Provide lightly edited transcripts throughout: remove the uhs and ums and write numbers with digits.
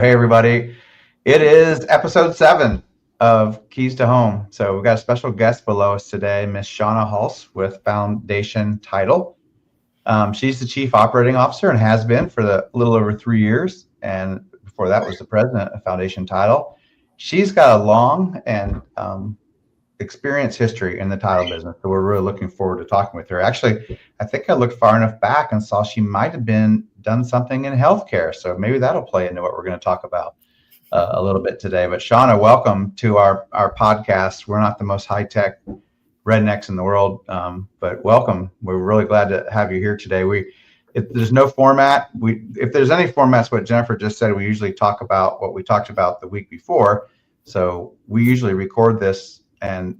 Hey, everybody. It is episode 7 of Keys to Home. So we've got a special guest below us today, Miss Shawna Hulse with Foundation Title. She's the Chief Operating Officer and has been for a little over 3 years. And before that was the president of Foundation Title. She's got a long and experience history in the title business. So we're really looking forward to talking with her. Actually, I think I looked far enough back and saw she might have done something in healthcare. So maybe that'll play into what we're going to talk about a little bit today. But Shawna, welcome to our podcast. We're not the most high-tech rednecks in the world, but welcome. We're really glad to have you here today. There's no format. If there's any formats, what Jennifer just said, we usually talk about what we talked about the week before. So we usually record this and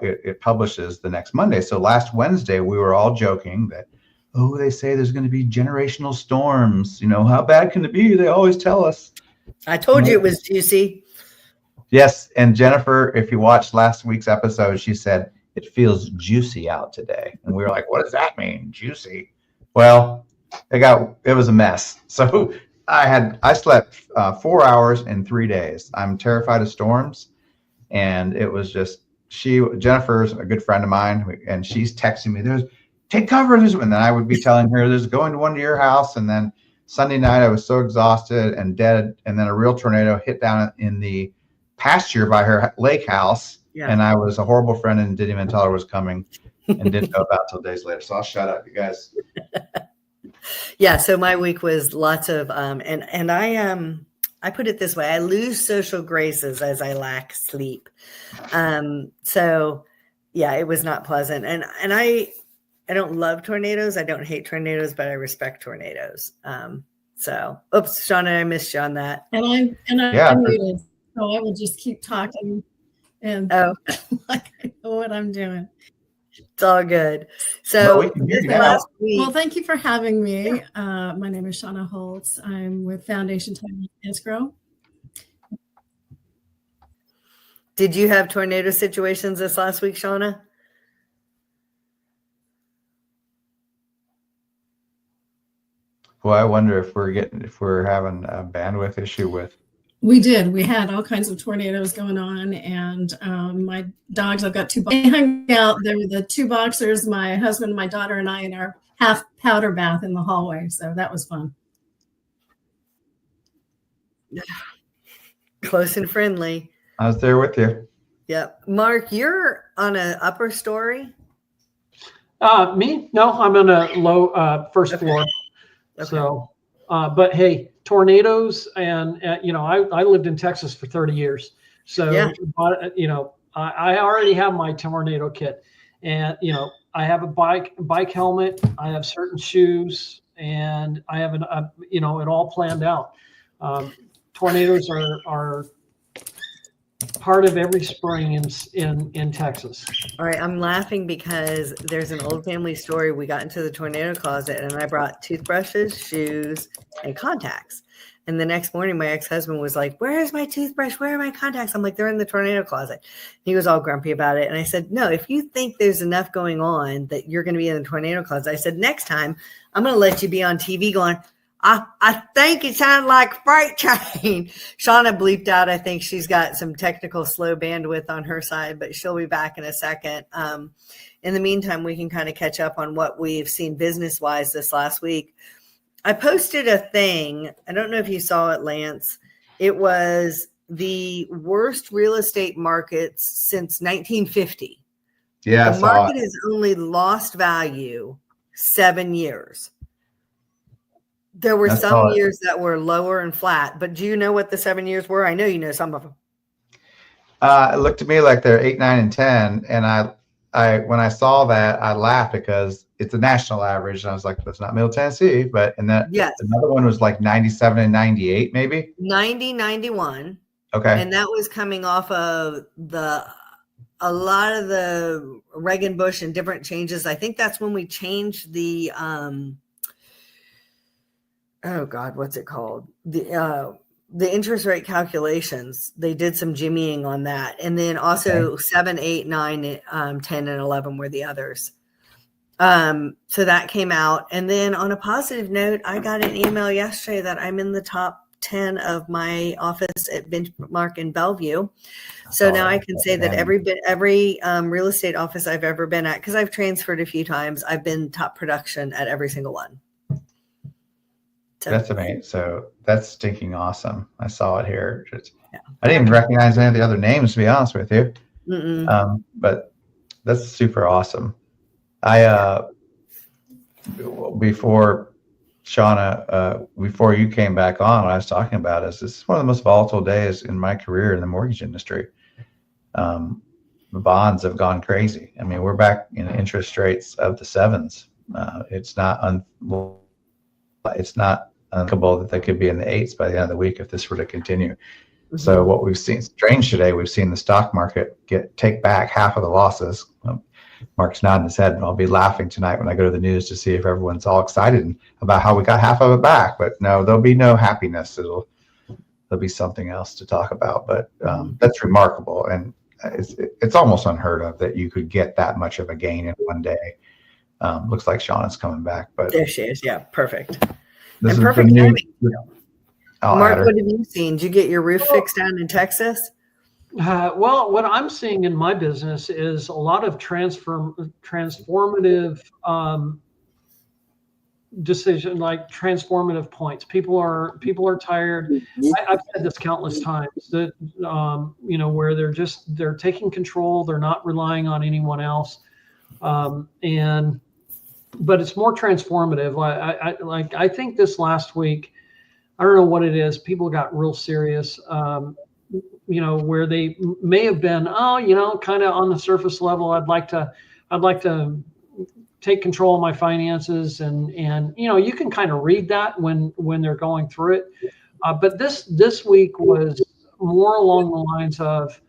it publishes the next Monday. So last Wednesday, we were all joking that, they say there's going to be generational storms. How bad can it be? They always tell us. I told you it was juicy. Yes. And Jennifer, if you watched last week's episode, she said, it feels juicy out today. And we were like, what does that mean? Juicy. Well, it was a mess. So I slept 4 hours in 3 days. I'm terrified of storms. And it was just, Jennifer's a good friend of mine, and she's texting me, take cover. And then I would be telling her, there's going to one to your house. And then Sunday night, I was so exhausted and dead. And then a real tornado hit down in the pasture by her lake house. Yeah. And I was a horrible friend and didn't even tell her it was coming and didn't know about it till days later. So I'll shut up, you guys. Yeah. So my week was lots of, and I put it this way, I lose social graces as I lack sleep. So yeah, it was not pleasant. And I don't love tornadoes. I don't hate tornadoes, but I respect tornadoes. Shawna, I missed you on that. And I'm muted, so I will just keep talking and like I know what I'm doing. It's all good. So thank you for having me. My name is Shawna Hulse. I'm with Foundation Title Escrow. Did you have tornado situations this last week, Shawna? Well, I wonder if we're having a bandwidth issue with. We did. We had all kinds of tornadoes going on, and my dogs, I've got 2. They hung out. There were the 2 boxers, my husband, my daughter, and I in our half powder bath in the hallway. So that was fun. Close and friendly. I was there with you. Yep. Mark, you're on an upper story? Me? No, I'm on a low first floor. Okay. So, but hey, tornadoes and I lived in Texas for 30 years. So, yeah. I already have my tornado kit, and I have a bike helmet. I have certain shoes, and I have it all planned out. Tornadoes are part of every spring in Texas. All right, I'm laughing because there's an old family story. We got into the tornado closet and I brought toothbrushes, shoes, and contacts. And the next morning, my ex-husband was like, where's my toothbrush? Where are my contacts? I'm like, they're in the tornado closet. He was all grumpy about it. And I said, no, if you think there's enough going on that you're going to be in the tornado closet, I said, next time I'm going to let you be on TV going, I think it sounded like a freight train. Shawna bleeped out. I think she's got some technical slow bandwidth on her side, but she'll be back in a second. In the meantime, we can kind of catch up on what we've seen business-wise this last week. I posted a thing. I don't know if you saw it, Lance. It was the worst real estate markets since 1950. Yeah, the market has only lost value 7 years. There were some years that were lower and flat, but do you know what the 7 years were? I know you know some of them. It looked to me like they're 8, 9, and 10. And I when I saw that, I laughed because it's a national average. And I was like, that's not Middle Tennessee. But yes. Another one was like 97 and 98, maybe 90, 91. Okay. And that was coming off of a lot of the Reagan Bush and different changes. I think that's when we changed the what's it called? The interest rate calculations. They did some jimmying on that. And then also 7, 8, 9, 10, and 11 were the others. So that came out. And then on a positive note, I got an email yesterday that I'm in the top 10 of my office at Benchmark in Bellevue. So now I can say that every real estate office I've ever been at, because I've transferred a few times, I've been top production at every single one. So, that's amazing. So that's stinking awesome. I saw it here. I didn't even recognize any of the other names, to be honest with you. But that's super awesome. Before Shawna, before you came back on, what I was talking about is this is one of the most volatile days in my career in the mortgage industry. The bonds have gone crazy. I mean, we're back in interest rates of the sevens. It's not unthinkable that they could be in the eights by the end of the week if this were to continue. So what we've seen strange today, we've seen the stock market take back half of the losses. Mark's nodding his head, and I'll be laughing tonight when I go to the news to see if everyone's all excited about how we got half of it back. But no, there'll be no happiness. There'll be something else to talk about. But that's remarkable, and it's almost unheard of that you could get that much of a gain in one day. Looks like Shawna's coming back, but there she is. Yeah, perfect. This and is perfect timing. Mark, what have you seen? Did you get your roof fixed down in Texas? Well, what I'm seeing in my business is a lot of transformative decision, like transformative points. People are tired. I've said this countless times that where they're taking control. They're not relying on anyone else, but it's more transformative. I think this last week, I don't know what it is. People got real serious. Where they may have been, kind of on the surface level. I'd like to take control of my finances, and you can kind of read that when they're going through it. But this week was more along the lines of,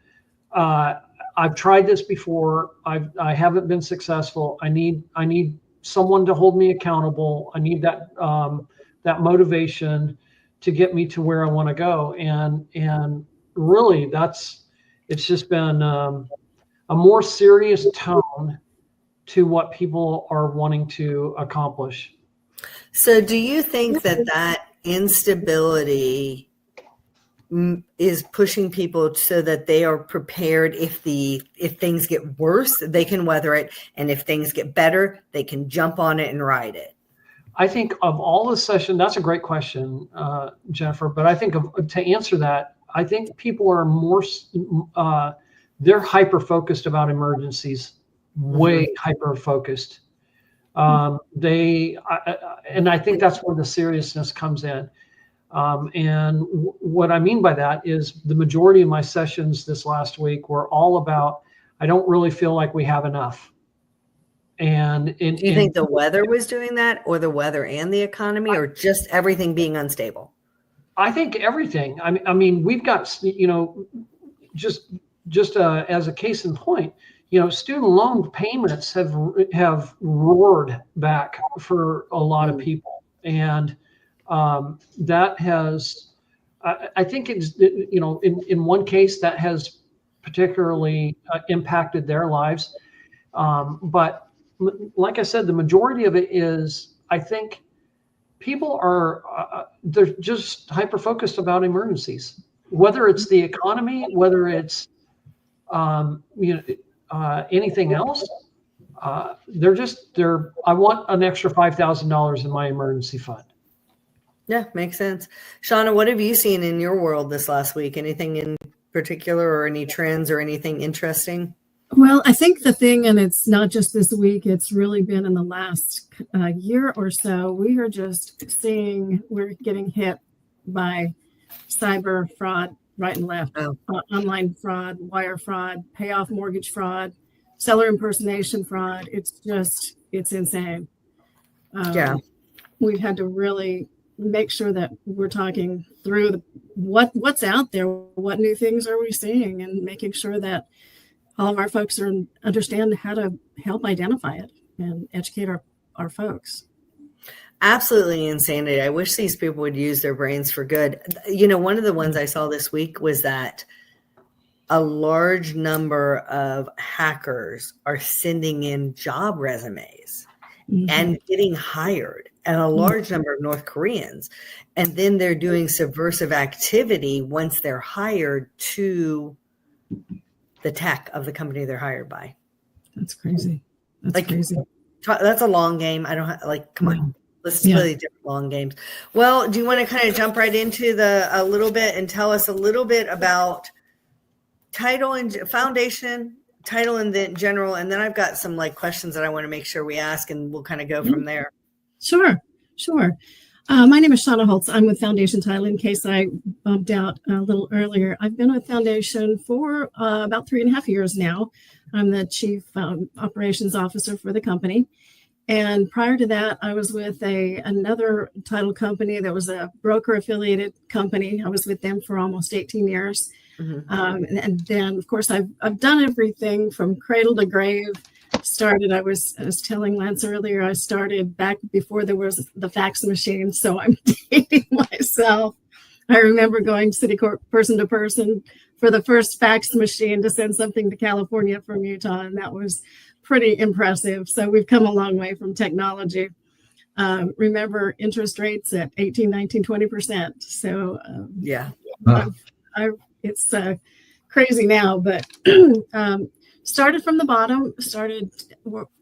I've tried this before. I haven't been successful. I need someone to hold me accountable. I need that motivation to get me to where I want to go. And really, it's just been a more serious tone to what people are wanting to accomplish. So do you think that instability is pushing people so that they are prepared if things get worse, they can weather it, and if things get better, they can jump on it and ride it? I think of all the session, that's a great question, Jennifer, but I think to answer that, I think people are more, they're hyper-focused about emergencies, way hyper-focused. And I think that's where the seriousness comes in. And what I mean by that is the majority of my sessions this last week were all about, I don't really feel like we have enough. Do you think the weather was doing that, or the weather and the economy, or just everything being unstable? I think everything. I mean, we've got, just as a case in point, student loan payments have roared back for a lot of people, and that has, I think it's, in one case that has particularly impacted their lives, but like I said, the majority of it is, I think, people are they're just hyper focused about emergencies, whether it's the economy, whether it's anything else. I want an extra $5,000 in my emergency fund. Yeah, makes sense. Shawna, what have you seen in your world this last week? Anything in particular, or any trends, or anything interesting? Well, I think the thing, and it's not just this week, it's really been in the last year or so, we are just seeing, we're getting hit by cyber fraud right and left, online fraud, wire fraud, payoff mortgage fraud, seller impersonation fraud. It's insane. We've had to really make sure that we're talking through what's out there, what new things are we seeing, and making sure that all of our folks understand how to help identify it and educate our folks. Absolutely insanity. I wish these people would use their brains for good. One of the ones I saw this week was that a large number of hackers are sending in job resumes and getting hired, and a large number of North Koreans. And then they're doing subversive activity once they're hired to the tech of the company they're hired by. That's crazy. That's Like, crazy. That's a long game. I don't have, like, come on. Let's play different long games. Well, do you want to kind of jump right into a little bit and tell us a little bit about title and foundation, title and then general, and then I've got some like questions that I want to make sure we ask, and we'll kind of go from there. Sure. My name is Shawna Hulse. I'm with Foundation Title. In case I bumped out a little earlier, I've been with Foundation for about 3.5 years now. I'm the chief operations officer for the company. And prior to that, I was with another title company that was a broker affiliated company. I was with them for almost 18 years. And then, of course, I've done everything from cradle to grave. I was telling Lance earlier, I started back before there was the fax machine. So I'm dating myself. I remember going city court person to person for the first fax machine to send something to California from Utah. And that was pretty impressive. So we've come a long way from technology. Remember interest rates at 18, 19, 20%. So it's crazy now, but started from the bottom, started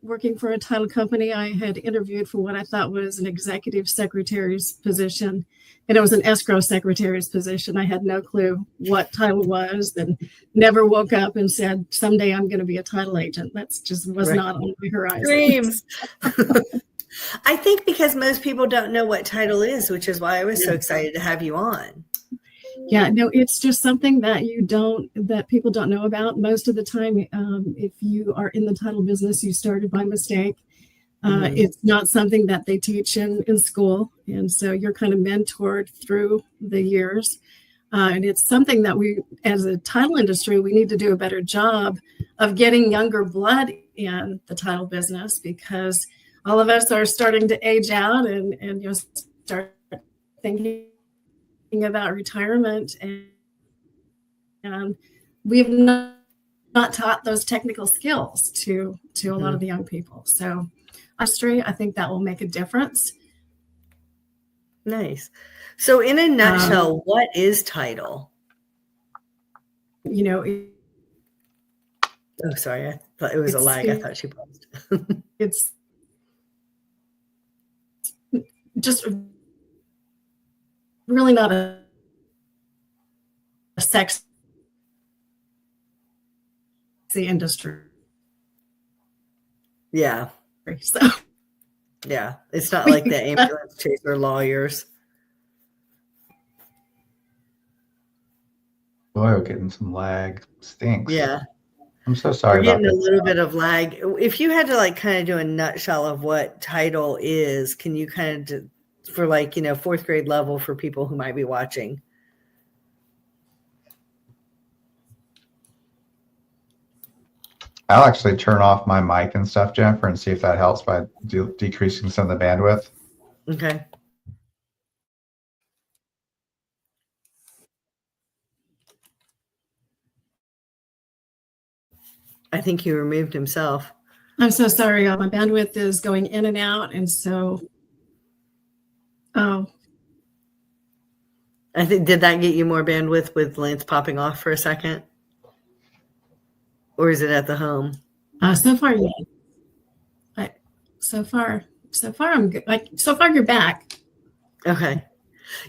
working for a title company. I had interviewed for what I thought was an executive secretary's position, and it was an escrow secretary's position. I had no clue what title was, and never woke up and said, someday I'm going to be a title agent. That's just was not on my horizon. Dreams. I think because most people don't know what title is, which is why I was so excited to have you on. Yeah, no, it's just something that that people don't know about. Most of the time, if you are in the title business, you started by mistake. It's not something that they teach in school. And so you're kind of mentored through the years. And it's something that we, as a title industry, we need to do a better job of getting younger blood in the title business, because all of us are starting to age out and start thinking about retirement, and we have not taught those technical skills to a lot of the young people. So I think that will make a difference. Nice. So in a nutshell, what is title? Oh, sorry, I thought it was a lag. I thought she paused. It's just really not a sexy industry. Yeah. So yeah, it's not like the ambulance chaser lawyers. Boy, we're getting some lag. Stinks. Yeah. I'm so sorry We're about getting this. a little bit of lag. If you had to like kind of do a nutshell of what title is, can you kind of for like, fourth grade level for people who might be watching? I'll actually turn off my mic and stuff, Jennifer, and see if that helps by decreasing some of the bandwidth. Okay. I think he removed himself. I'm so sorry. My bandwidth is going in and out. And so, I think, did that get you more bandwidth with Lance popping off for a second? Or is it at the home? So far, yeah. So far, I'm good. So far, you're back. Okay.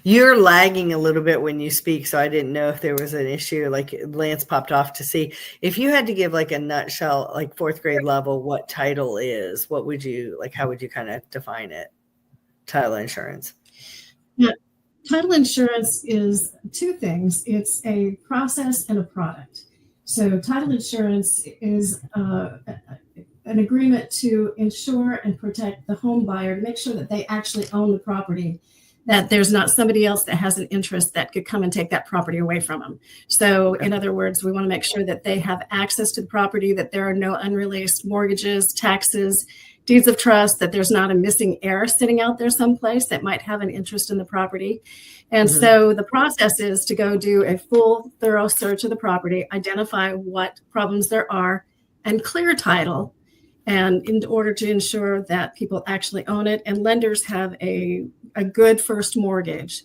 You're lagging a little bit when you speak, so I didn't know if there was an issue. Like Lance popped off to see. If you had to give like a nutshell, like fourth grade level, what title is, what would you like? How would you kind of define it? Title insurance. Yeah, title insurance is two things. It's a process and a product. So title insurance is an agreement to insure and protect the home buyer to make sure that they actually own the property, that there's not somebody else that has an interest that could come and take that property away from them. So in other words, we want to make sure that they have access to the property, that there are no unreleased mortgages, taxes, deeds of trust, that there's not a missing heir sitting out there someplace that might have an interest in the property. And so the process is to go do a full, thorough search of the property, identify what problems there are, and clear title. and in order to ensure that people actually own it, and lenders have a good first mortgage.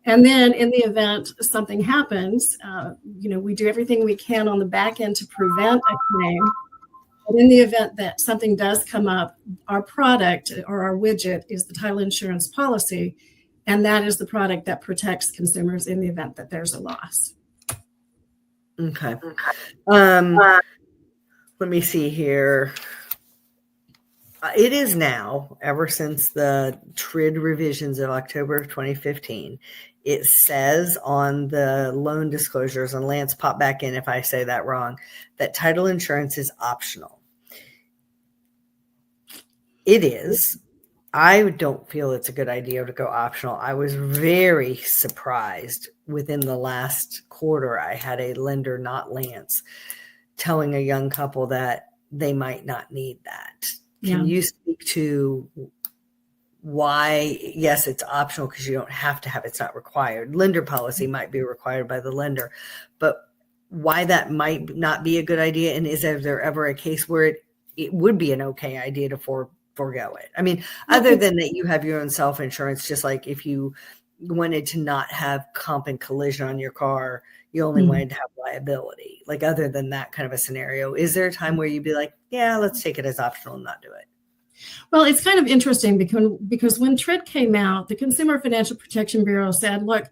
And then in the event something happens, we do everything we can on the back end to prevent a claim. But in the event that something does come up, our product or our widget is the title insurance policy. And that is the product that protects consumers in the event that there's a loss. Okay. Let me see here. It is now, ever since the TRID revisions of October of 2015, it says on the loan disclosures, and Lance, pop back in if I say that wrong, that title insurance is optional. It is. I don't feel it's a good idea to go optional. I was very surprised within the last quarter. I had a lender, not Lance, telling a young couple that they might not need that. Can you speak to why, yes, it's optional because you don't have to have it, it's not required. Lender policy might be required by the lender, but why that might not be a good idea? And is there ever a case where it would be an okay idea to forego it? I mean, other than that, you have your own self-insurance, just like if you wanted to not have comp and collision on your car, you only wanted to have liability. Like, other than that kind of a scenario, is there a time where you'd be like, yeah, let's take it as optional and not do it? Well, it's kind of interesting because when TRID came out, the Consumer Financial Protection Bureau said, look,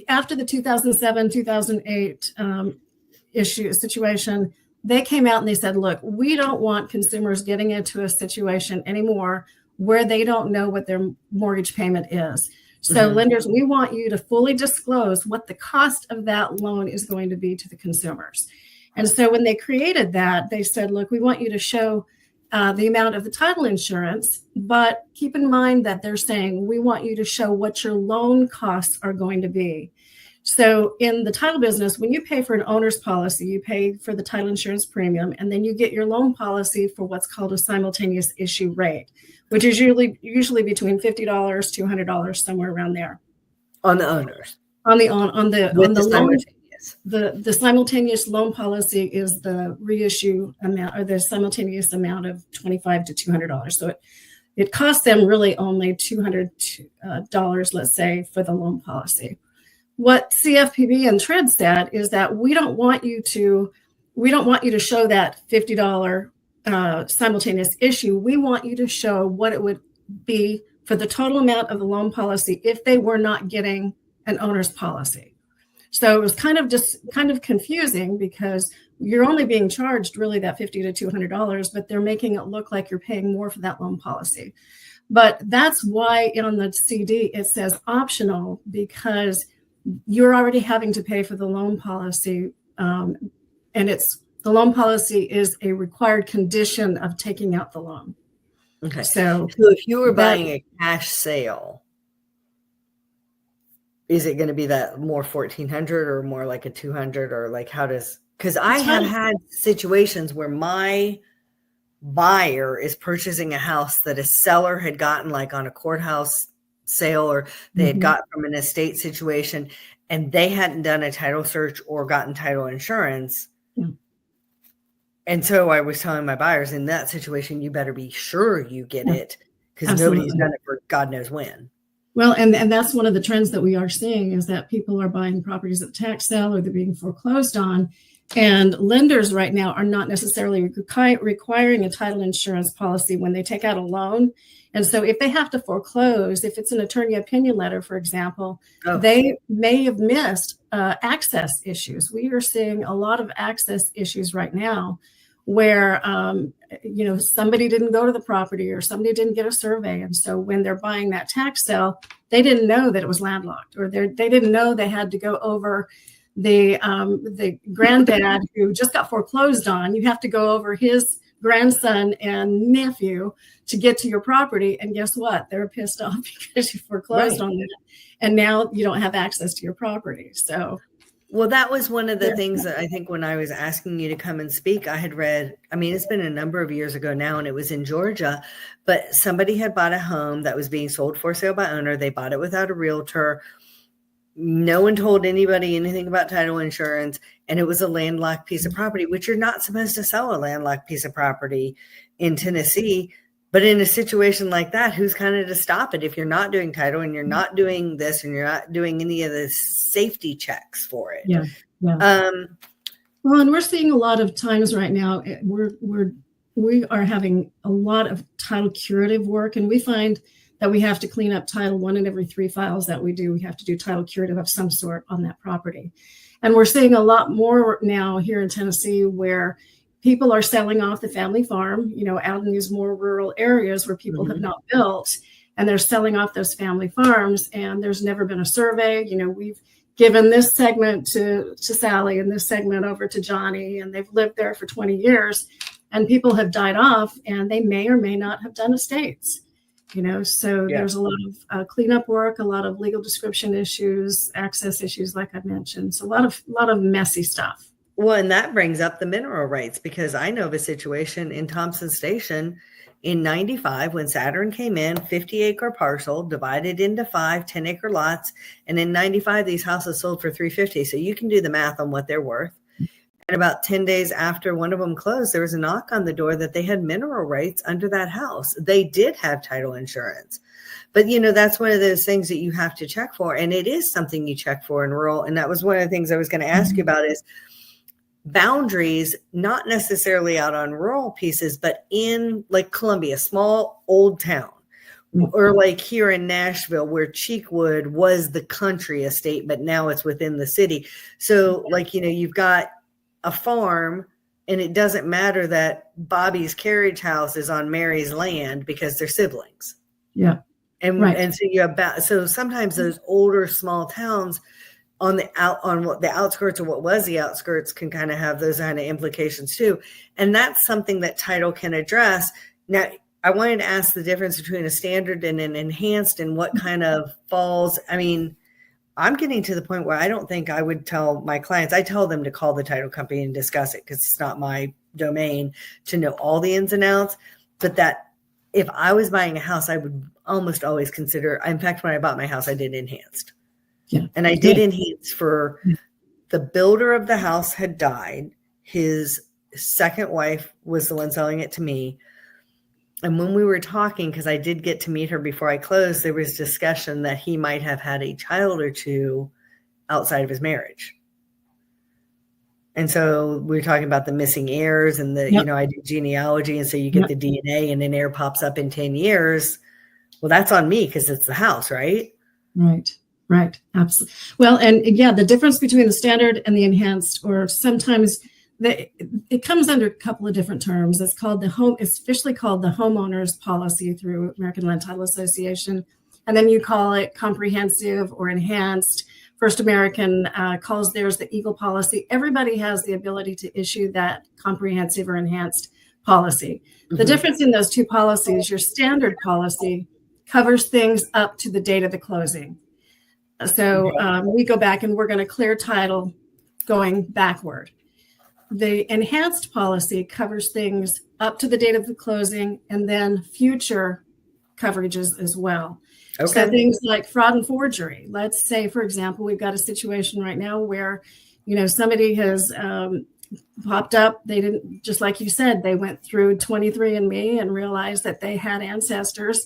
after the 2007-2008 situation, they came out and they said, look, we don't want consumers getting into a situation anymore where they don't know what their mortgage payment is. So lenders, we want you to fully disclose what the cost of that loan is going to be to the consumers. And so when they created that, they said, look, we want you to show the amount of the title insurance, but keep in mind that they're saying we want you to show what your loan costs are going to be. So in the title business, when you pay for an owner's policy, you pay for the title insurance premium, and then you get your loan policy for what's called a simultaneous issue rate, which is usually between $50 to $100, somewhere around there. On the owners. On the loan, simultaneous. The simultaneous loan policy is the reissue amount, or the simultaneous amount of $25 to $200. So it costs them really only $200, let's say, for the loan policy. What CFPB and TRID said is that we don't want you to show that $50 simultaneous issue. We want you to show what it would be for the total amount of the loan policy if they were not getting an owner's policy. So it was kind of confusing because you're only being charged really that $50 to $200, but they're making it look like you're paying more for that loan policy. But that's why on the CD it says optional, because you're already having to pay for the loan policy, and the loan policy is a required condition of taking out the loan. Okay. So if you were buying a cash sale, is it going to be that more 1,400 or more like a 200, or like how does? Because I have had situations where my buyer is purchasing a house that a seller had gotten like on a courthouse sale, or they had got from an estate situation, and they hadn't done a title search or gotten title insurance. And so I was telling my buyers, in that situation, you better be sure you get it, because nobody's done it for God knows when. Well, and that's one of the trends that we are seeing, is that people are buying properties at tax sale, or they're being foreclosed on. And lenders right now are not necessarily requiring a title insurance policy when they take out a loan. And so if they have to foreclose, if it's an attorney opinion letter, for example, they may have missed access issues. We are seeing a lot of access issues right now where, somebody didn't go to the property, or somebody didn't get a survey. And so when they're buying that tax sale, they didn't know that it was landlocked, or they didn't know they had to go over the granddad who just got foreclosed on. You have to go over his grandson and nephew to get to your property. And guess what? They're pissed off because you foreclosed on them. And now you don't have access to your property. So, well, that was one of the things that I think when I was asking you to come and speak, I had read, I mean, it's been a number of years ago now, and it was in Georgia, but somebody had bought a home that was being sold for sale by owner. They bought it without a realtor. No one told anybody anything about title insurance, and it was a landlocked piece of property, which you're not supposed to sell a landlocked piece of property in Tennessee. But in a situation like that, who's kind of to stop it if you're not doing title and you're not doing this and you're not doing any of the safety checks for it? Yeah. Well, and we're seeing a lot of times right now, we are having a lot of title curative work, and we find that we have to clean up title 1 in every 3 files that we do. We have to do title curative of some sort on that property. And we're seeing a lot more now here in Tennessee where people are selling off the family farm, out in these more rural areas where people have not built, and they're selling off those family farms, and there's never been a survey. We've given this segment to Sally and this segment over to Johnny, and they've lived there for 20 years, and people have died off, and they may or may not have done estates. There's a lot of cleanup work, a lot of legal description issues, access issues, like I mentioned. So a lot of messy stuff. Well, and that brings up the mineral rights, because I know of a situation in Thompson Station in 95 when Saturn came in, 50-acre parcel divided into 5 10-acre lots. And in 95, these houses sold for $350. So you can do the math on what they're worth. And about 10 days after one of them closed, there was a knock on the door that they had mineral rights under that house. They did have title insurance. But, that's one of those things that you have to check for. And it is something you check for in rural. And that was one of the things I was going to ask you about is boundaries, not necessarily out on rural pieces, but in like Columbia, small old town, or like here in Nashville, where Cheekwood was the country estate, but now it's within the city. So like, you've got a farm, and it doesn't matter that Bobby's carriage house is on Mary's land because they're siblings. Yeah. And right. And so sometimes those older small towns on the outskirts, or what was the outskirts, can kind of have those kind of implications too. And that's something that title can address. Now, I wanted to ask the difference between a standard and an enhanced, and what kind of falls. I mean, I'm getting to the point where I don't think I would tell my clients. I tell them to call the title company and discuss it, because it's not my domain to know all the ins and outs. But that if I was buying a house, I would almost always consider. In fact, when I bought my house, I did enhanced. Yeah. And I did enhance for the builder of the house had died. His second wife was the one selling it to me. And when we were talking, because I did get to meet her before I closed, there was discussion that he might have had a child or two outside of his marriage. And so we were talking about the missing heirs and I did genealogy. And so you get the DNA, and an heir pops up in 10 years. Well, that's on me because it's the house, right? Right. Absolutely. Well, and the difference between the standard and the enhanced, or sometimes it comes under a couple of different terms. It's officially called the homeowner's policy through American Land Title Association. And then you call it comprehensive or enhanced. First American calls theirs the Eagle policy. Everybody has the ability to issue that comprehensive or enhanced policy. The difference in those two policies, your standard policy covers things up to the date of the closing. So we go back and we're going to clear title going backward. The enhanced policy covers things up to the date of the closing, and then future coverages as well. Okay. So things like fraud and forgery. Let's say, for example, we've got a situation right now where, somebody has popped up. They didn't, just like you said, they went through 23andMe and realized that they had ancestors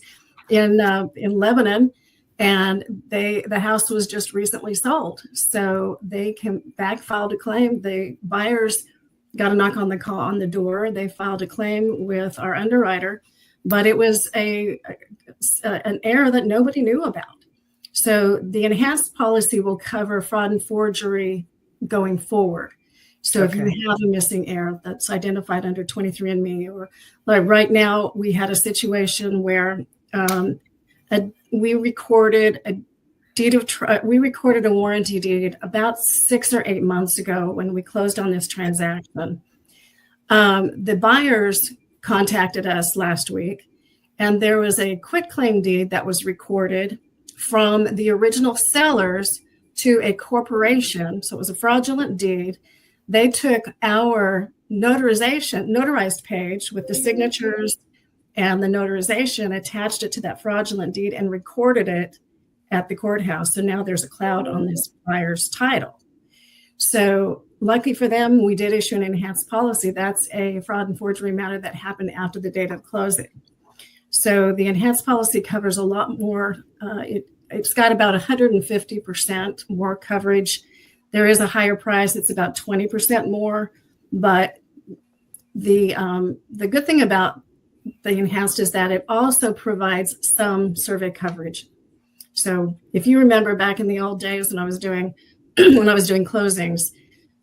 in Lebanon. And the house was just recently sold. So they filed a claim. The buyers got a knock on the door. They filed a claim with our underwriter, but it was an error that nobody knew about. So the enhanced policy will cover fraud and forgery going forward. So if you have a missing heir that's identified under 23andMe, or like right now, we had a situation where we recorded a warranty deed about 6 or 8 months ago when we closed on this transaction. The buyers contacted us last week, and there was a quitclaim deed that was recorded from the original sellers to a corporation. So it was a fraudulent deed. They took our notarized page with the signatures and the notarization, attached it to that fraudulent deed, and recorded it at the courthouse. So now there's a cloud on this buyer's title. So lucky for them, we did issue an enhanced policy. That's a fraud and forgery matter that happened after the date of closing. So the enhanced policy covers a lot more. It's got about 150% more coverage. There is a higher price. It's about 20% more. But the good thing about the enhanced is that it also provides some survey coverage. So if you remember back in the old days when I was doing closings,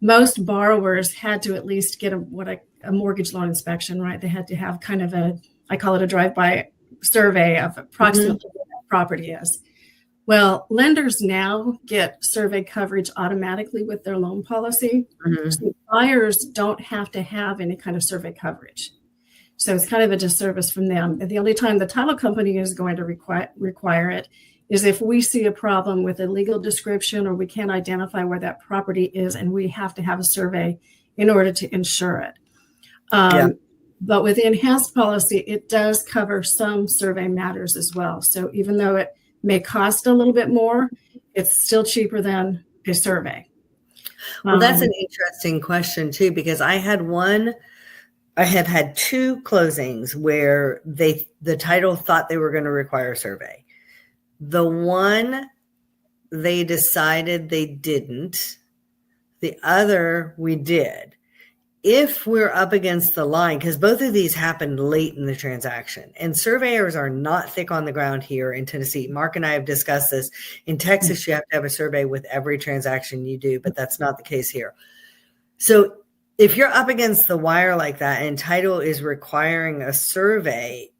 most borrowers had to at least get a mortgage loan inspection, right? They had to have kind of I call it a drive-by survey of approximately what that property is. Well, lenders now get survey coverage automatically with their loan policy. So buyers don't have to have any kind of survey coverage. So it's kind of a disservice from them. And the only time the title company is going to require it is if we see a problem with a legal description or we can't identify where that property is and we have to have a survey in order to insure it. But with the enhanced policy, it does cover some survey matters as well. So even though it may cost a little bit more, it's still cheaper than a survey. Well, that's an interesting question too, because I have had two closings where the title thought they were going to require a survey. The one they decided they didn't. The other we did. If we're up against the line, because both of these happened late in the transaction, and surveyors are not thick on the ground here in Tennessee. Mark and I have discussed this. In Texas, you have to have a survey with every transaction you do, but that's not the case here. So if you're up against the wire like that and title is requiring a survey,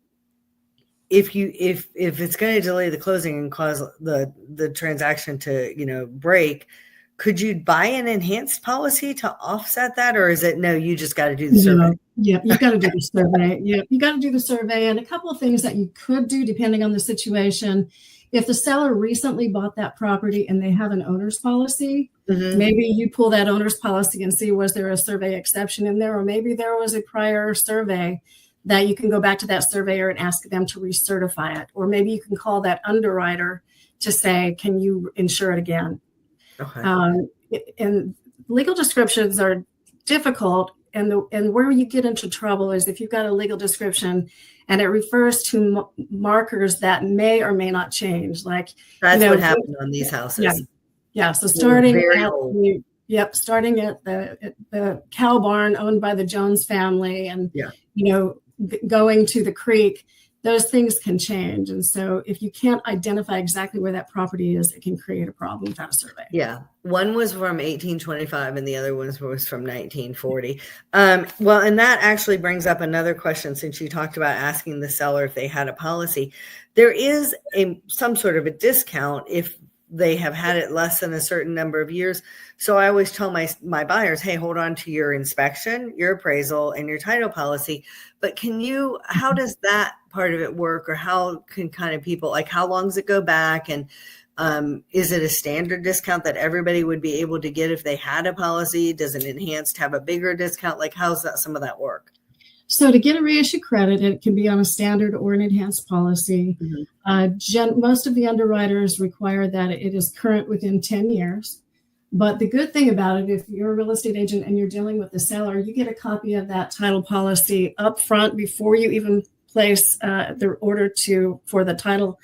if it's going to delay the closing and cause the transaction to break, could you buy an enhanced policy to offset that, or is it no? You just got to do the survey. Yeah, you got to do the survey. Yeah, you got to do the survey, and a couple of things that you could do depending on the situation. If the seller recently bought that property and they have an owner's policy, maybe you pull that owner's policy and see, was there a survey exception in there, or maybe there was a prior survey that you can go back to that surveyor and ask them to recertify it, or maybe you can call that underwriter to say, can you insure it again? Okay. And legal descriptions are difficult, and where you get into trouble is if you've got a legal description and it refers to markers that may or may not change. Like that's what happened on these houses. Yeah. So starting at the cow barn owned by the Jones family, and going to the creek, those things can change. And so if you can't identify exactly where that property is, it can create a problem without a survey. Yeah. One was from 1825 and the other one was from 1940. Well, and that actually brings up another question, since you talked about asking the seller if they had a policy. There is some sort of a discount if they have had it less than a certain number of years. So I always tell my buyers, hey, hold on to your inspection, your appraisal, and your title policy. But how does that part of it work, or how can kind of people, like how long does it go back? And is it a standard discount that everybody would be able to get if they had a policy? Does an enhanced have a bigger discount? Like how's that, some of that work? So to get a reissue credit, it can be on a standard or an enhanced policy. Most of the underwriters require that it is current within 10 years. But the good thing about it, if you're a real estate agent and you're dealing with the seller, you get a copy of that title policy up front before you even place the order for the title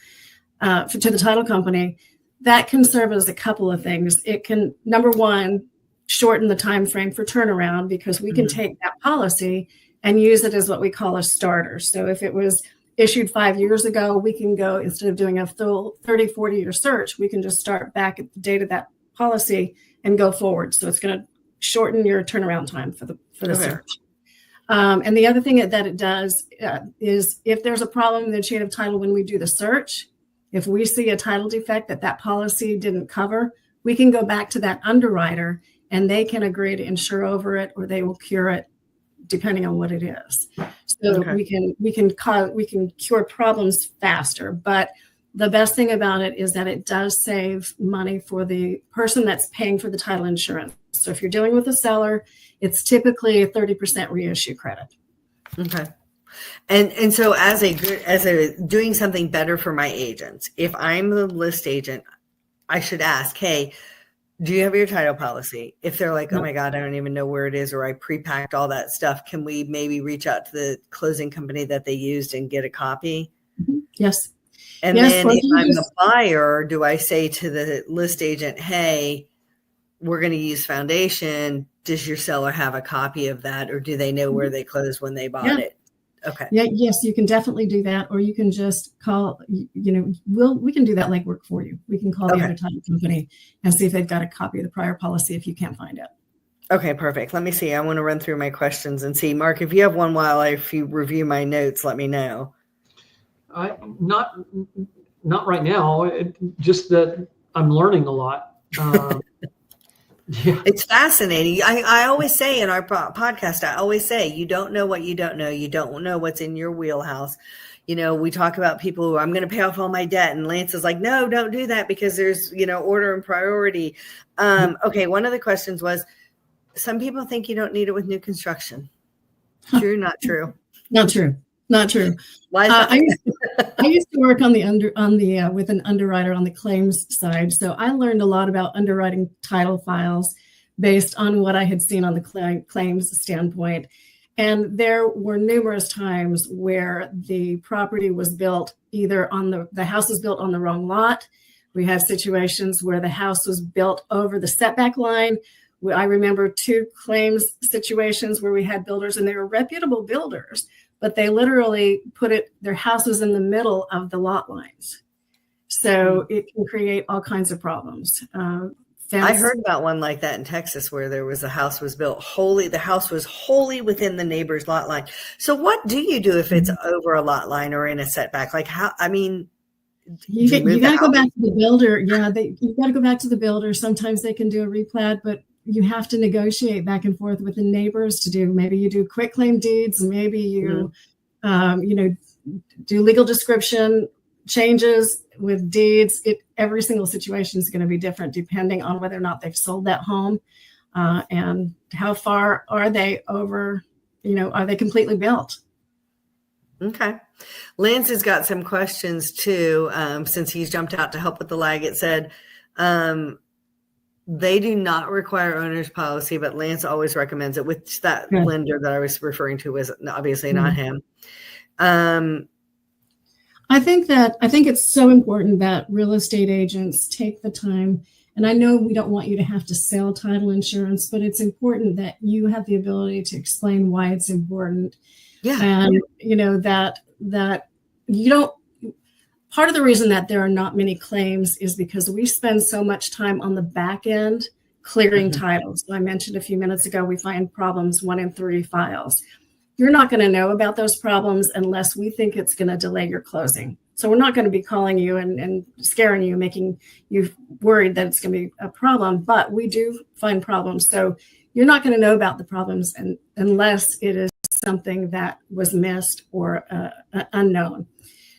to the title company. That can serve as a couple of things. It can, number one, shorten the time frame for turnaround, because we can take that policy and use it as what we call a starter. So if it was issued 5 years ago, we can go, instead of doing a full 30, 40-year search, we can just start back at the date of that policy and go forward. So it's going to shorten your turnaround time for the search. And the other thing that it does is if there's a problem in the chain of title when we do the search, if we see a title defect that policy didn't cover, we can go back to that underwriter and they can agree to insure over it, or they will cure it, depending on what it is. So we can cure problems faster. But the best thing about it is that it does save money for the person that's paying for the title insurance. So if you're dealing with a seller, it's typically a 30% reissue credit. Okay. And so as a doing something better for my agents, if I'm the list agent, I should ask, hey, do you have your title policy? If they're like, oh my God, I don't even know where it is, or I pre-packed all that stuff, can we maybe reach out to the closing company that they used and get a copy? Yes. And then if I'm the buyer, do I say to the list agent, hey, we're going to use foundation. Does your seller have a copy of that, or do they know where they closed when they bought it? Okay. Yeah. Yes, you can definitely do that, or you can just call. We can do that legwork for you. We can call the other title company and see if they've got a copy of the prior policy if you can't find it. Okay, perfect. Let me see. I want to run through my questions and see. Mark, if you have one if you review my notes, let me know. Not right now. Just that I'm learning a lot. Yeah. It's fascinating. I always say in our podcast, you don't know what you don't know. You don't know what's in your wheelhouse. We talk about people who I'm going to pay off all my debt. And Lance is like, no, don't do that because there's, order and priority. Okay. One of the questions was, some people think you don't need it with new construction. True, not true? Not true. Not true. Why is that? I used to work with an underwriter on the claims side, so I learned a lot about underwriting title files based on what I had seen on the claims standpoint. And there were numerous times where the property was built either the house was built on the wrong lot. We have situations where the house was built over the setback line. I remember 2 claims situations where we had builders, and they were reputable builders, but they literally their house was in the middle of the lot lines. So it can create all kinds of problems. I heard about one like that in Texas where the house was built the house was wholly within the neighbor's lot line. So what do you do if it's over a lot line or in a setback? Like you got to go back to the builder. Yeah, you got to go back to the builder. Sometimes they can do a replat, but you have to negotiate back and forth with the neighbors maybe you do quick claim deeds, maybe you, do legal description changes with deeds. Every single situation is going to be different depending on whether or not they've sold that home and how far are they over, are they completely built? Okay. Lance has got some questions too, since he's jumped out to help with the lag. It said, they do not require owner's policy, but Lance always recommends it, which that lender that I was referring to was obviously not him. I think it's so important that real estate agents take the time. And I know we don't want you to have to sell title insurance, but it's important that you have the ability to explain why it's important. Yeah. And, that you don't. Part of the reason that there are not many claims is because we spend so much time on the back end clearing titles. I mentioned a few minutes ago, we find problems 1 in 3 files. You're not going to know about those problems unless we think it's going to delay your closing. So we're not going to be calling you and scaring you, making you worried that it's going to be a problem, but we do find problems. So you're not going to know about the problems unless it is something that was missed or unknown.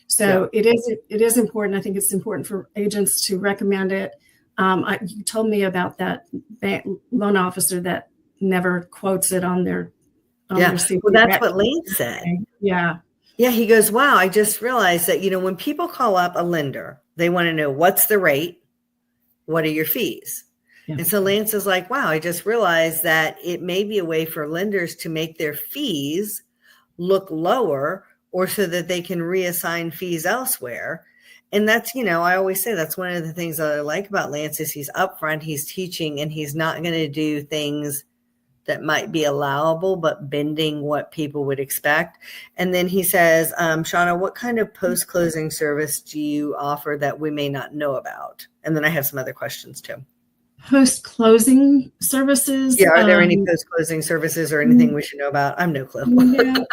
So it is important. I think it's important for agents to recommend it. You told me about that loan officer that never quotes it on their receipt. Well, that's what Lance said. Yeah. Yeah. He goes, wow, I just realized that, when people call up a lender, they want to know what's the rate, what are your fees? Yeah. And so Lance is like, wow, I just realized that it may be a way for lenders to make their fees look lower, or so that they can reassign fees elsewhere. And that's, I always say that's one of the things that I like about Lance is he's upfront, he's teaching, and he's not going to do things that might be allowable, but bending what people would expect. And then he says, Shawna, what kind of post-closing service do you offer that we may not know about? And then I have some other questions too. Post-closing services? Yeah, are there any post-closing services or anything we should know about? I'm no clue. Yeah,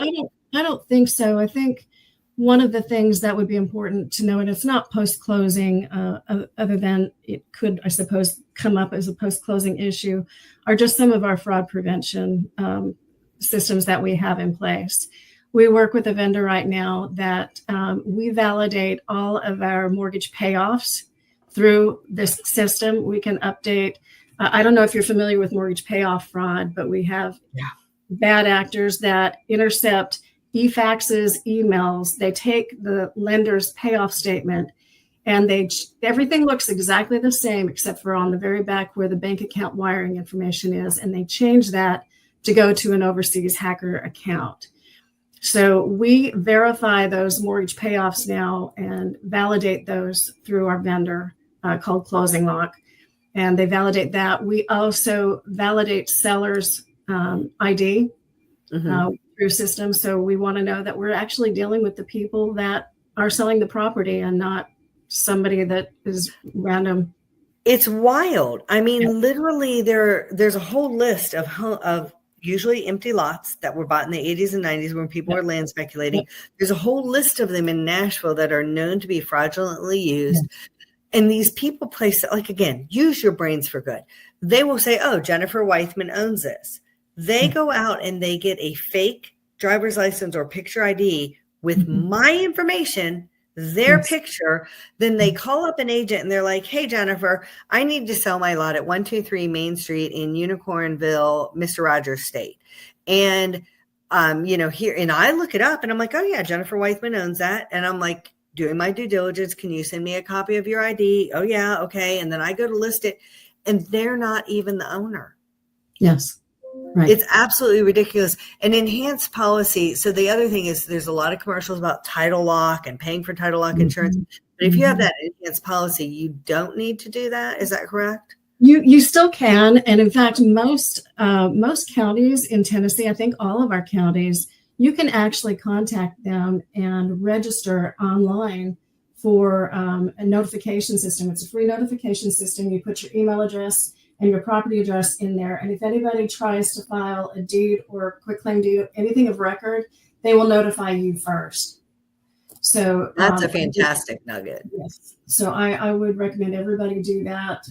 I don't think so. I think one of the things that would be important to know, and it's not post-closing, other than it could, I suppose, come up as a post-closing issue, are just some of our fraud prevention systems that we have in place. We work with a vendor right now that we validate all of our mortgage payoffs through this system. We can update. I don't know if you're familiar with mortgage payoff fraud, but we have bad actors that intercept e-faxes, emails. They take the lender's payoff statement, and everything looks exactly the same except for on the very back where the bank account wiring information is, and they change that to go to an overseas hacker account. So we verify those mortgage payoffs now and validate those through our vendor called Closing Lock, and they validate that. We also validate sellers' ID through systems, so we want to know that we're actually dealing with the people that are selling the property and not somebody that is random. It's wild. I mean, literally, there's a whole list of usually empty lots that were bought in the 80s and 90s when people were land speculating. There's a whole list of them in Nashville that are known to be fraudulently used. And these people place, like, again, use your brains for good. They will say, oh, Jennifer Weithman owns this. They go out and they get a fake driver's license or picture ID with my information, their picture. Then they call up an agent and they're like, hey, Jennifer, I need to sell my lot at 123 Main Street in Unicornville, Mr. Rogers State. And, here, and I look it up and I'm like, oh yeah, Jennifer Weithman owns that. And I'm like, doing my due diligence. Can you send me a copy of your ID? Oh yeah. Okay. And then I go to list it and they're not even the owner. Yes. Right. It's absolutely ridiculous. An enhanced policy. So the other thing is there's a lot of commercials about title lock and paying for title lock insurance. But if you have that enhanced policy, you don't need to do that. Is that correct? You still can. And in fact, most counties in Tennessee, I think all of our counties, you can actually contact them and register online for a notification system. It's a free notification system. You put your email address and your property address in there. And if anybody tries to file a deed or quitclaim deed, anything of record, they will notify you first. So that's a fantastic nugget. Yes. So I would recommend everybody do that.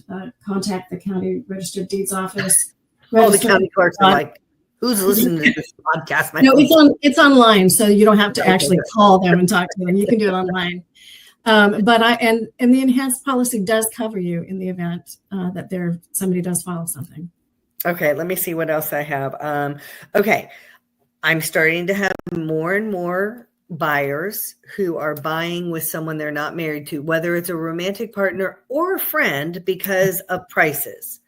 Contact the county registered deeds office. All the county clerks are like, who's listening to this podcast? No, it's online, so you don't have to actually call them and talk to them. You can do it online. But the enhanced policy does cover you in the event that somebody does file something. Okay, let me see what else I have. Okay, I'm starting to have more and more buyers who are buying with someone they're not married to, whether it's a romantic partner or a friend, because of prices.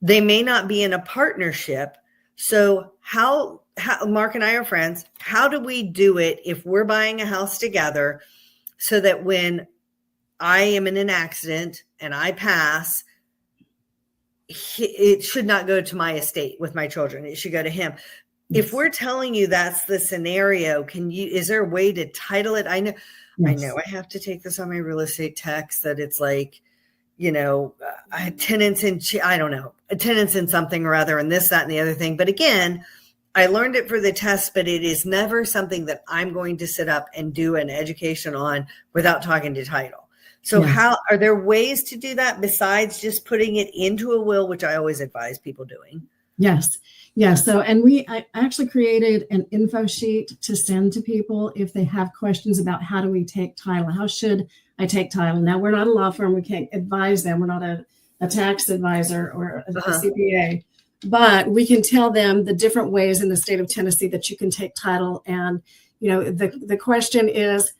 They may not be in a partnership. So how Mark and I are friends. How do we do it if we're buying a house together so that when I am in an accident and I pass, it should not go to my estate with my children. It should go to him. Yes. If we're telling you that's the scenario, is there a way to title it? I know I have to take this on my real estate text that it's like, tenants in, I don't know, tenants in something or other, and this, that, and the other thing. But again, I learned it for the test, but it is never something that I'm going to sit up and do an education on without talking to title. So how are there ways to do that besides just putting it into a will, which I always advise people doing? Yes. Yeah. So, and I actually created an info sheet to send to people if they have questions about how do we take title? How should I take title? Now, we're not a law firm. We can't advise them. We're not a tax advisor or a CPA, but we can tell them the different ways in the state of Tennessee that you can take title. And, the question is,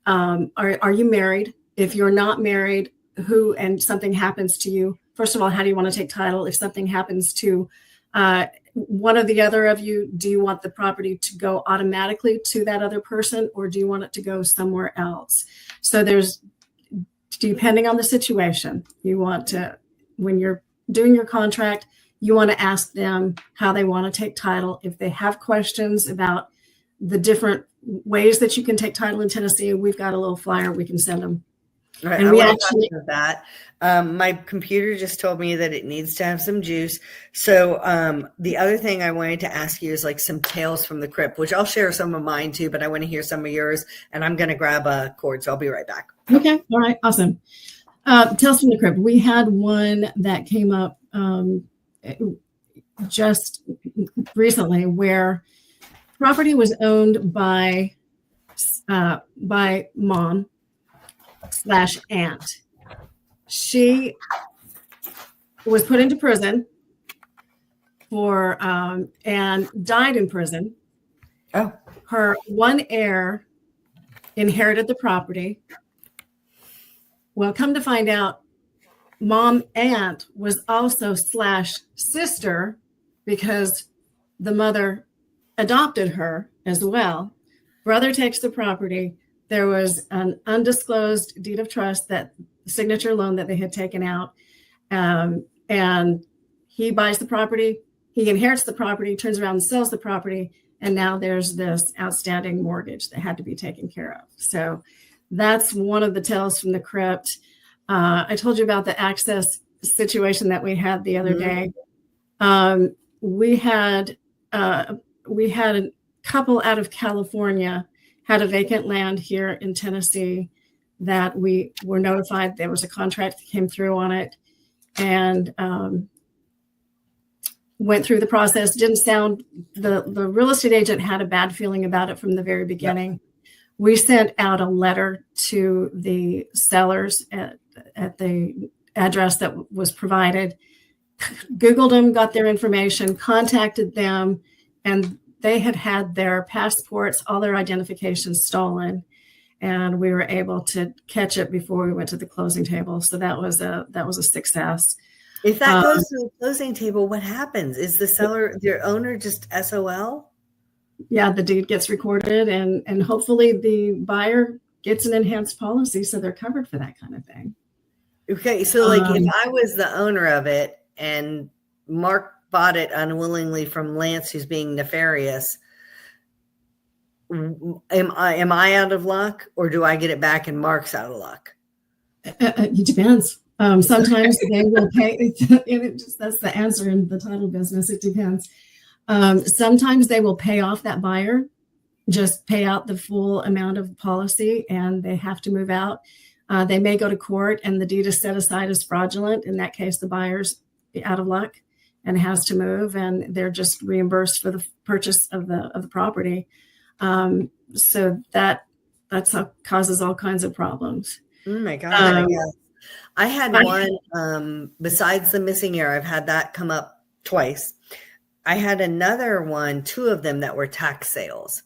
are you married? If you're not married, and something happens to you, first of all, how do you want to take title? If something happens to one or the other of you, do you want the property to go automatically to that other person, or do you want it to go somewhere else? So depending on the situation, you want to, when you're doing your contract, you want to ask them how they want to take title. If they have questions about the different ways that you can take title in Tennessee, we've got a little flyer we can send them. Right. And we actually have that. My computer just told me that it needs to have some juice. So the other thing I wanted to ask you is like some tales from the crypt, which I'll share some of mine too, but I want to hear some of yours, and I'm going to grab a cord. So I'll be right back. Okay. All right. Awesome. Tales from the crypt. We had one that came up just recently where property was owned by mom / aunt. She was put into prison and died in prison. Oh, Her one heir inherited the property. Well, come to find out, mom aunt was also / sister because the mother adopted her as well. Brother takes the property. There was an undisclosed deed of trust, that signature loan that they had taken out. And he buys the property. He inherits the property, turns around and sells the property. And now there's this outstanding mortgage that had to be taken care of. So that's one of the tales from the crypt. I told you about the access situation that we had the other day. We had a couple out of California had a vacant land here in Tennessee that we were notified there was a contract that came through on it, and went through the process. Didn't sound, the real estate agent had a bad feeling about it from the very beginning. Yep. We sent out a letter to the sellers at the address that was provided, Googled them, got their information, contacted them, and they had their passports, all their identifications stolen, and we were able to catch it before we went to the closing table. So that was a success. If that goes to the closing table, what happens? Is the seller, their owner, just SOL? Yeah, the deed gets recorded, and hopefully the buyer gets an enhanced policy so they're covered for that kind of thing. Okay, so like if I was the owner of it and Mark bought it unwillingly from Lance, who's being nefarious, am I out of luck, or do I get it back and Mark's out of luck? It depends. Sometimes they will pay. That's the answer in the title business. It depends. Sometimes they will pay off that buyer, just pay out the full amount of policy, and they have to move out. They may go to court and the deed is set aside as fraudulent. In that case, the buyer's out of luck and has to move, and they're just reimbursed for the purchase of the property. So that's how causes all kinds of problems. Oh my God. I had one, besides the missing heir, I've had that come up twice. I had another one, 2 of them that were tax sales,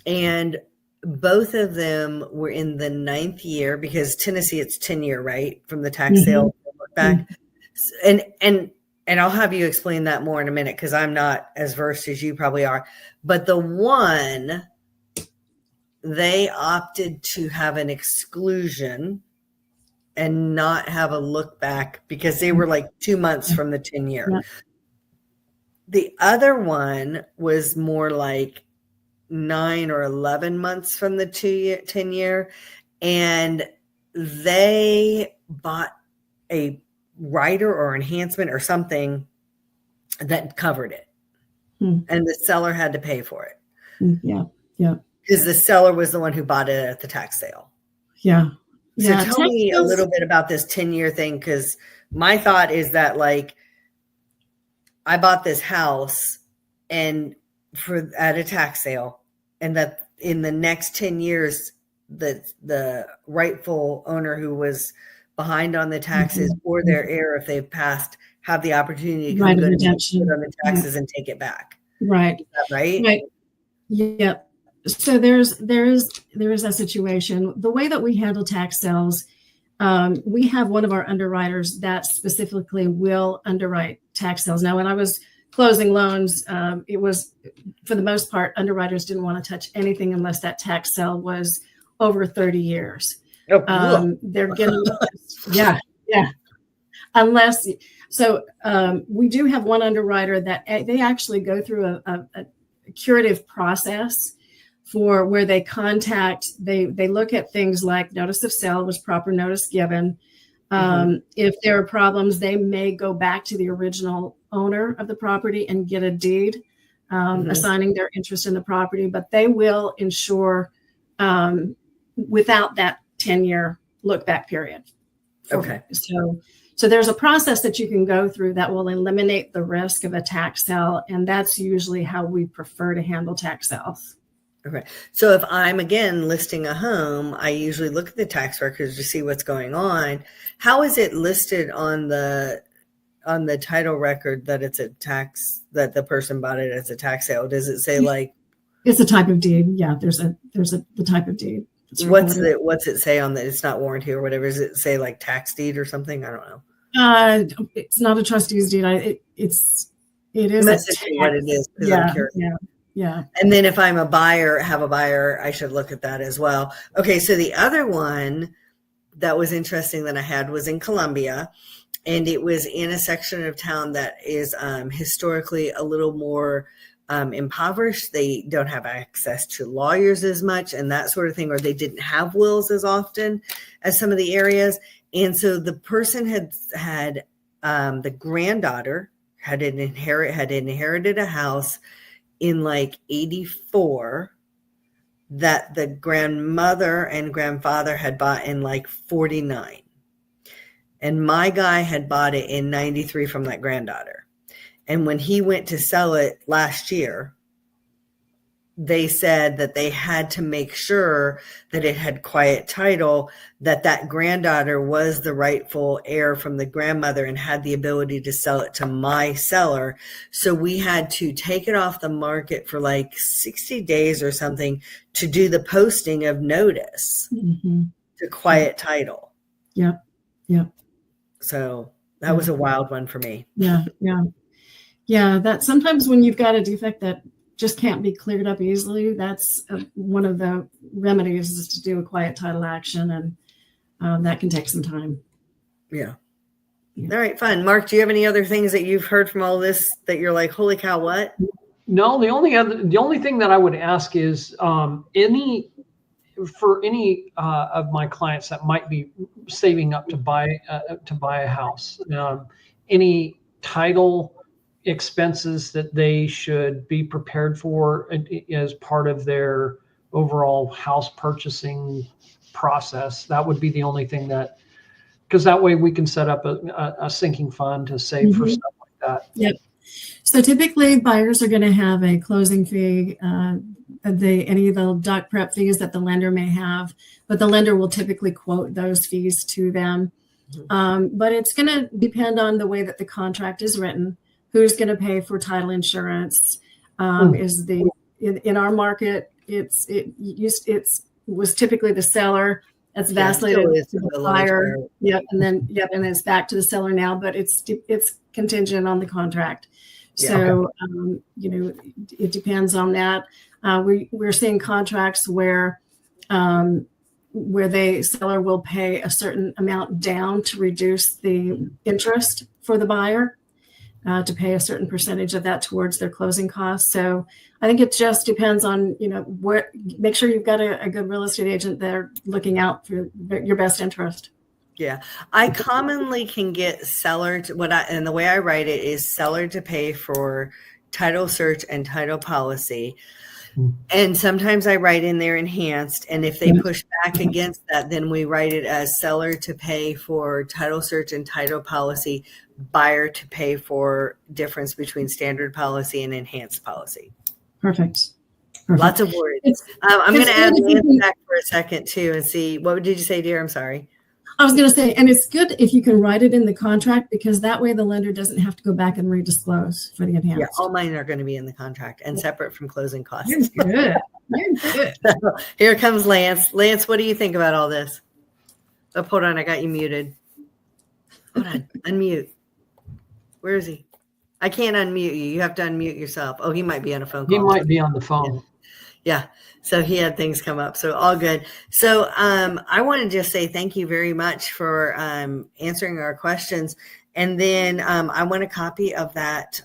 and both of them were in the 9th year, because Tennessee, it's 10-year, right? From the tax sale back. And I'll have you explain that more in a minute, because I'm not as versed as you probably are. But the one, they opted to have an exclusion and not have a look back because they were like 2 months from the 10-year. Yeah. The other one was more like 9 or 11 months from the 10-year, and they bought a rider or enhancement or something that covered it, and the seller had to pay for it. Yeah, because the seller was the one who bought it at the tax sale. Yeah. So tell me a little bit about this 10-year thing, because my thought is that, like, I bought this house and at a tax sale, and that in the next 10 years, the rightful owner who was behind on the taxes or their heir, if they've passed, have the opportunity to come on the taxes and take it back. Right. Is that right? Right. Yep. So there is a situation. The way that we handle tax sales, we have one of our underwriters that specifically will underwrite tax sales. Now, when I was closing loans, it was, for the most part, underwriters didn't want to touch anything unless that tax sale was over 30 years. Oh, cool. They're getting, yeah. Unless, so we do have one underwriter that they actually go through a curative process for where they contact, they look at things like notice of sale, was proper notice given. If there are problems, they may go back to the original owner of the property and get a deed assigning their interest in the property, but they will insure without that 10-year look back period. Okay. So there's a process that you can go through that will eliminate the risk of a tax sale, and that's usually how we prefer to handle tax sales. Okay. So if I'm, again, listing a home, I usually look at the tax records to see what's going on. How is it listed on the title record that it's a tax, that the person bought it as a tax sale? Does it say like It's a type of deed. Yeah, there's the type of deed. What's it say on that? It's not warranty or whatever. Does it say like tax deed or something? I don't know. It's not a trustee's deed. It is what it is, because I'm curious. Yeah. And then if I'm have a buyer, I should look at that as well. Okay, so the other one that was interesting that I had was in Columbia, and it was in a section of town that is historically a little more impoverished. They don't have access to lawyers as much and that sort of thing, or they didn't have wills as often as some of the areas. And so the person had the granddaughter had inherited a house in like 84 that the grandmother and grandfather had bought in like 49. And my guy had bought it in 93 from that granddaughter. And when he went to sell it last year, they said that they had to make sure that it had quiet title, that granddaughter was the rightful heir from the grandmother and had the ability to sell it to my seller. So we had to take it off the market for like 60 days or something to do the posting of notice to quiet title. Yep. So that was a wild one for me. Yeah, that sometimes when you've got a defect that just can't be cleared up easily, that's one of the remedies is to do a quiet title action, and that can take some time. Yeah. All right, fun. Mark, do you have any other things that you've heard from all this that you're like, holy cow, what? No, the only thing that I would ask is any of my clients that might be saving up to buy a house, any title expenses that they should be prepared for as part of their overall house purchasing process. That would be the only thing because that way we can set up a sinking fund to save for stuff like that. Yep. So typically buyers are going to have a closing fee, any of the doc prep fees that the lender may have, but the lender will typically quote those fees to them. But it's going to depend on the way that the contract is written. Who's going to pay for title insurance? In our market, it was typically the seller. That's vacillated to the buyer. Yep, and it's back to the seller now. But it's contingent on the contract. So it depends on that. We're seeing contracts where the seller will pay a certain amount down to reduce the interest for the buyer. To pay a certain percentage of that towards their closing costs. So I think it just depends on, make sure you've got a good real estate agent there looking out for your best interest. Yeah. I commonly can get seller and the way I write it is seller to pay for title search and title policy. And sometimes I write in there enhanced. And if they push back against that, then we write it as seller to pay for title search and title policy, buyer to pay for difference between standard policy and enhanced policy. Perfect. Lots of words. I'm going to add Lance back for a second too and see, what did you say, dear? I'm sorry. I was going to say, and it's good if you can write it in the contract, because that way the lender doesn't have to go back and redisclose for the enhanced. Yeah, all mine are going to be in the contract and separate from closing costs. You're good. You're good. So, here comes Lance. Lance, what do you think about all this? Oh, hold on. I got you muted. Hold on. Unmute. Where is he? I can't unmute you. You have to unmute yourself. Oh, he might be on a phone call. He might be on the phone. Yeah. So he had things come up. So all good. So I want to just say thank you very much for answering our questions. And then I want a copy of that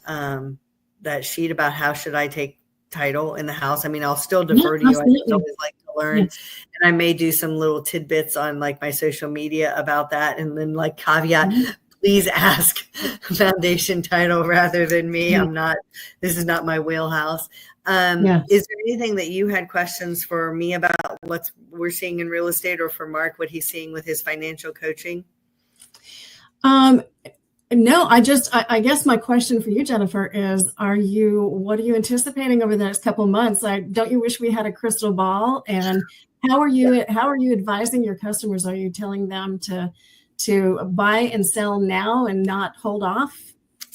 sheet about how should I take title in the house. I mean, I'll still defer to you. Absolutely. I always like to learn. Yes. And I may do some little tidbits on like my social media about that. And then like caveat, please ask foundation title rather than me. This is not my wheelhouse. Is there anything that you had questions for me about what we're seeing in real estate, or for Mark, what he's seeing with his financial coaching? No, I guess my question for you, Jennifer, is what are you anticipating over the next couple of months? Don't you wish we had a crystal ball? And how are you advising your customers? Are you telling them to buy and sell now and not hold off?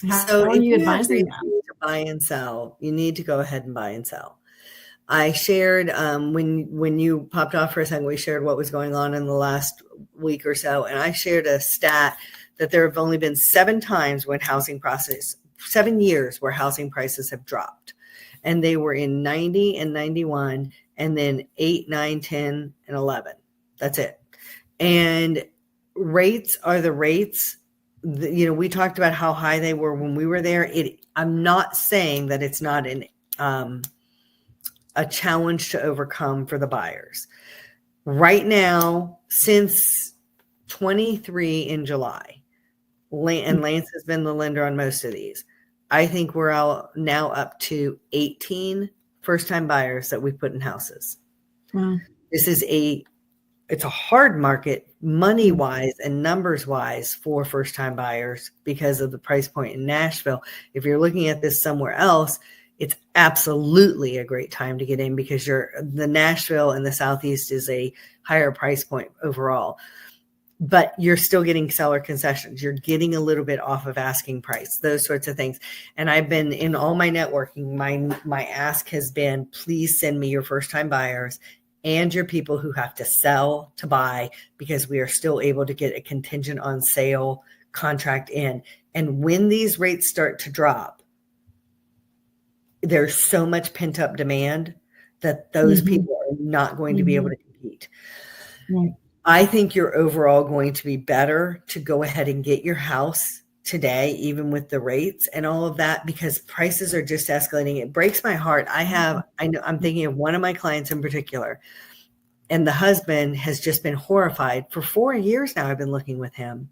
How are you advising them? To buy and sell, you need to go ahead and buy and sell. I shared when you popped off for a second, we shared what was going on in the last week or so. And I shared a stat that there have only been 7 times when 7 years where housing prices have dropped. And they were in 90 and 91, and then 8, 9, 10, and 11. That's it. And rates are the rates. We talked about how high they were when we were there. I'm not saying that it's not a challenge to overcome for the buyers. Right now, since 23 in July, and Lance has been the lender on most of these, I think we're now up to 18 first-time buyers that we put in houses. Wow. This is it's a hard market money-wise and numbers-wise for first-time buyers because of the price point in Nashville. If you're looking at this somewhere else, it's absolutely a great time to get in because the Nashville and the Southeast is a higher price point overall. But you're still getting seller concessions. You're getting a little bit off of asking price, those sorts of things. And I've been in all my networking, my ask has been, please send me your first-time buyers and your people who have to sell to buy, because we are still able to get a contingent on sale contract in. And when these rates start to drop, there's so much pent-up demand that those people are not going to be able to compete. Right. I think you're overall going to be better to go ahead and get your house today, even with the rates and all of that, because prices are just escalating. It breaks my heart. I'm thinking of one of my clients in particular, and the husband has just been horrified. For 4 years now, I've been looking with him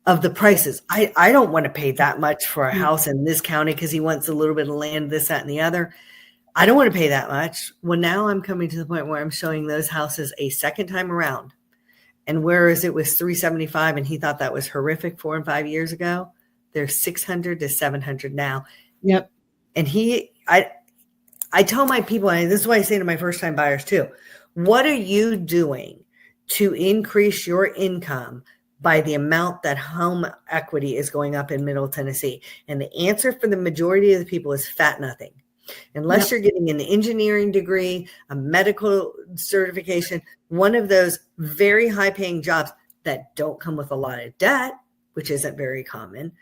of the prices. I don't want to pay that much for a house in this county because he wants a little bit of land, this, that, and the other. I don't want to pay that much. Well, now I'm coming to the point where I'm showing those houses a second time around. And whereas it was $375 and he thought that was horrific 4 and 5 years ago, they're $600 to $700 now. Yep. And I tell my people, and this is what I say to my first time buyers too, what are you doing to increase your income by the amount that home equity is going up in Middle Tennessee? And the answer for the majority of the people is fat nothing. Unless you're getting an engineering degree, a medical certification, one of those very high paying jobs that don't come with a lot of debt, which isn't very common,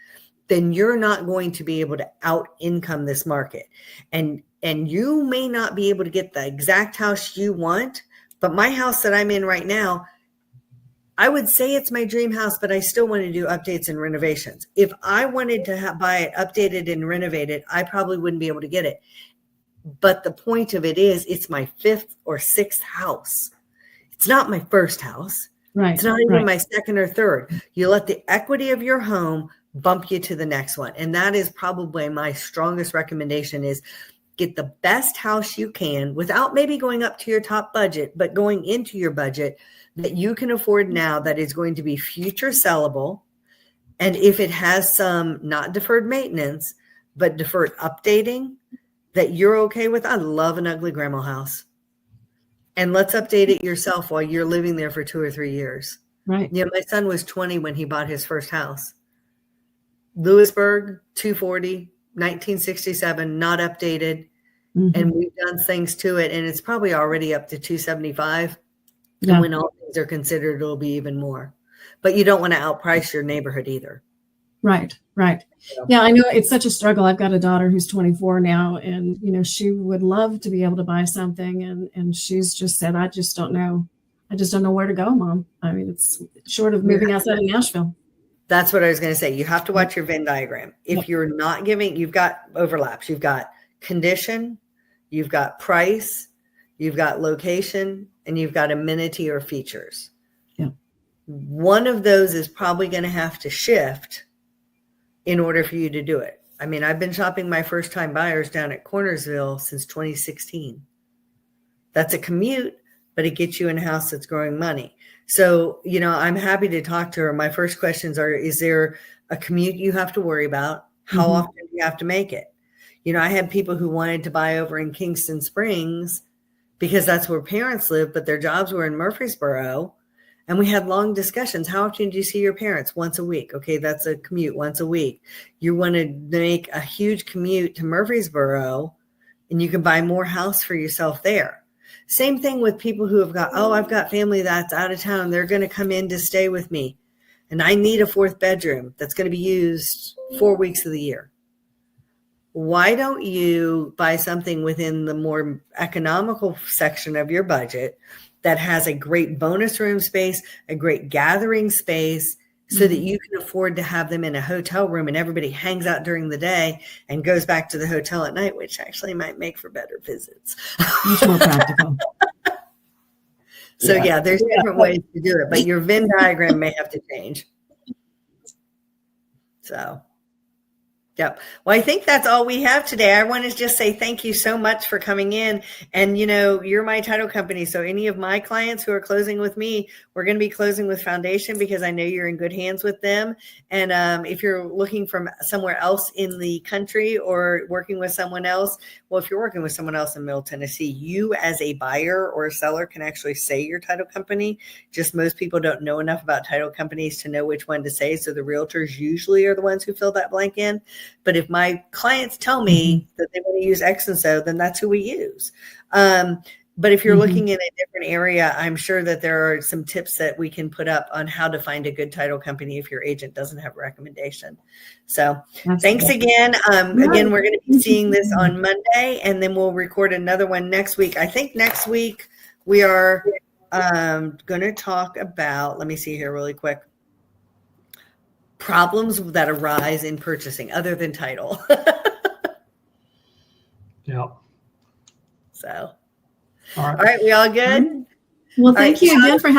then you're not going to be able to out income this market. And you may not be able to get the exact house you want, but my house that I'm in right now, I would say it's my dream house, but I still want to do updates and renovations. If I wanted to buy it updated and renovated, I probably wouldn't be able to get it. But the point of it is, it's my 5th or 6th house. It's not my first house. Right. It's not even my 2nd or 3rd. You let the equity of your home bump you to the next one. And that is probably my strongest recommendation is get the best house you can without maybe going up to your top budget, but going into your budget that you can afford now that is going to be future sellable. And if it has some not deferred maintenance, but deferred updating that you're okay with, I love an ugly grandma house. And let's update it yourself while you're living there for 2 or 3 years. Right. My son was 20 when he bought his first house. Lewisburg, 240, 1967, not updated. And we've done things to it. And it's probably already up to 275. Yeah. And when all things are considered, it'll be even more. But you don't want to outprice your neighborhood either. Right. Yeah, I know it's such a struggle. I've got a daughter who's 24 now, and she would love to be able to buy something, and she's just said, I just don't know where to go, Mom. I mean, it's short of moving outside of Nashville. That's what I was going to say. You have to watch your Venn diagram. If you're not giving, you've got overlaps. You've got condition, you've got price, you've got location, and you've got amenity or features. Yeah. One of those is probably going to have to shift in order for you to do it. I mean, I've been shopping my first time buyers down at Cornersville since 2016. That's a commute, but it gets you in a house that's growing money. So, I'm happy to talk to her. My first questions are, is there a commute you have to worry about? How often do you have to make it? I had people who wanted to buy over in Kingston Springs because that's where parents live, but their jobs were in Murfreesboro. And we had long discussions. How often do you see your parents? Once a week. Okay, that's a commute once a week. You want to make a huge commute to Murfreesboro and you can buy more house for yourself there. Same thing with people who have got, oh, I've got family that's out of town. They're going to come in to stay with me. And I need a 4th bedroom that's going to be used 4 weeks of the year. Why don't you buy something within the more economical section of your budget that has a great bonus room space, a great gathering space, so that you can afford to have them in a hotel room and everybody hangs out during the day and goes back to the hotel at night, which actually might make for better visits. Much more practical. So yeah, there's different ways to do it, but your Venn diagram may have to change. So, yep. Well, I think that's all we have today. I want to just say thank you so much for coming in. And, you know, you're my title company. So any of my clients who are closing with me, we're going to be closing with Foundation because I know you're in good hands with them. And if you're looking from somewhere else in the country or working with someone else, well, if you're working with someone else in Middle Tennessee, you as a buyer or a seller can actually say your title company. Just most people don't know enough about title companies to know which one to say. So the realtors usually are the ones who fill that blank in. But if my clients tell me that they want to use X and so, then that's who we use. But if you're looking in a different area, I'm sure that there are some tips that we can put up on how to find a good title company if your agent doesn't have a recommendation. So thanks again. Again, we're going to be seeing this on Monday, and then we'll record another one next week. I think next week we are going to talk about, let me see here really quick, problems that arise in purchasing other than title. Yeah. So, All all right, we all good? Well, thank you again for having